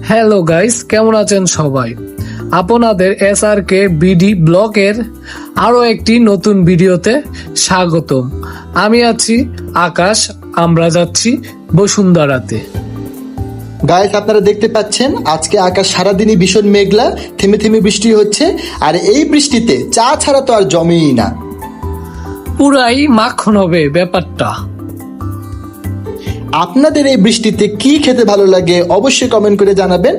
Hello guys, কেমন আছেন সবাই? আপনাদের SRK বিডি ব্লগের আরো একটি নতুন ভিডিওতে স্বাগতম। আমি আছি আকাশ, আমরা যাচ্ছি বসুন্ধরাতে। গাইস, আপনারা দেখতে পাচ্ছেন আজকে আকাশ সারাদিনই ভীষণ মেঘলা, থেমে থেমে বৃষ্টি হচ্ছে। আর এই বৃষ্টিতে চা ছাড়া তো আর জমেই না। পুরাই মাখন হবে ব্যাপারটা। আপনাদের এই বৃষ্টিতে কি খেতে ভালো লাগে অবশ্যই কমেন্ট করে জানাবেন।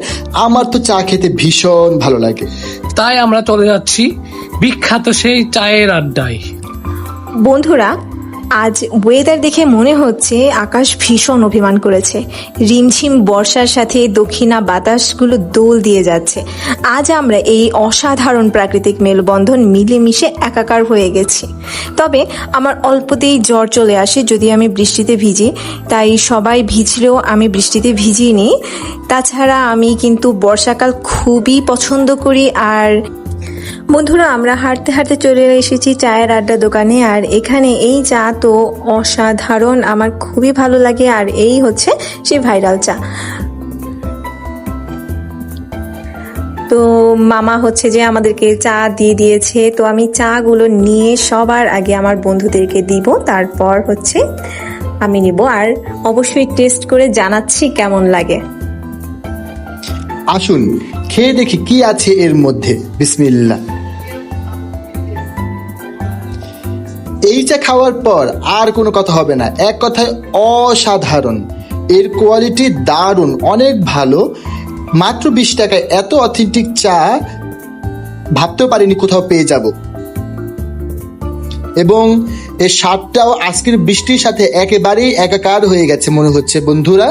আমার তো চা খেতে ভীষণ ভালো লাগে। তাই আমরা চলে যাচ্ছি বিখ্যাত সেই চায়ের আড্ডায়। বন্ধুরা, আজ ওয়েদার দেখে মনে হচ্ছে আকাশ ভীষণ অভিমান করেছে। রিমঝিম বর্ষার সাথে দক্ষিণা বাতাসগুলো দোল দিয়ে যাচ্ছে। আজ আমরা এই অসাধারণ প্রাকৃতিক মেলবন্ধন মিলেমিশে একাকার হয়ে গেছি। তবে আমার অল্পতেই জ্বর চলে আসে যদি আমি বৃষ্টিতে ভিজি, তাই সবাই ভিজলেও আমি বৃষ্টিতে ভিজিনি। তাছাড়া আমি কিন্তু বর্ষাকাল খুবই পছন্দ করি। আর বন্ধুরা, আমরা হাঁটতে হাঁটতে চলে এসেছি চায়ের আড্ডা দোকানে। আর এখানে এই চা তো অসাধারণ, আমার খুবই ভালো লাগে। আর এই হচ্ছে সেই ভাইরাল চা। তো মামা হচ্ছে যে আমাদেরকে চা দিয়ে দিয়েছে। তো আমি চাগুলো নিয়ে সবার আগে আমার বন্ধুদেরকে দিব, তারপর হচ্ছে আমি নিব। আর অবশ্যই টেস্ট করে জানাচ্ছি কেমন লাগে। আসুন খেয়ে দেখি কি আছে এর মধ্যে। বিসমিল্লাহ। এই চা খাওয়ার পর আর কোনো কথা হবে না, এক কথায় অসাধারণ। এর কোয়ালিটি দারুণ, অনেক ভালো। মাত্র 20 টাকায় এত অথেন্টিক চা ভাবতেও পারিনি কোথাও পেয়ে যাব। এবং এর স্বাদটাও আজকের বৃষ্টির সাথে একেবারেই একাকার হয়ে গেছে মনে হচ্ছে। বন্ধুরা,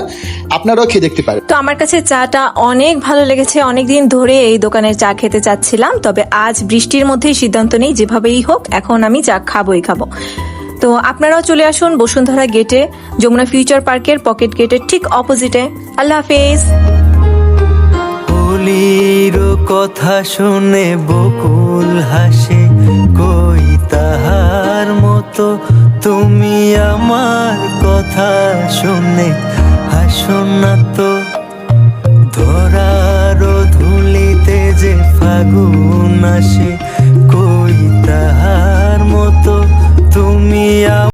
আপনারাও খেয়ে দেখতে পারেন। তো আমার কাছে চাটা অনেক ভালো লেগেছে। অনেকদিন ধরে এই দোকানের চা খেতে চাচ্ছিলাম, তবে আজ বৃষ্টির মধ্যেই সিদ্ধান্ত নেই যেভাবেই হোক এখন আমি চা খাবোই খাবো। তো আপনারাও চলে আসুন বসুন্ধরা গেটে, যমুনা ফিউচার পার্কের পকেট গেটের ঠিক অপোজিটে। আল্লাহ হাফেজ। বলির কথা শুনে বকুল হাসে, কই তাহার মতো তুমি আমার কথা শুনে হাসো না তো। ধরার ধুলিতে যে ফাগুন আসে,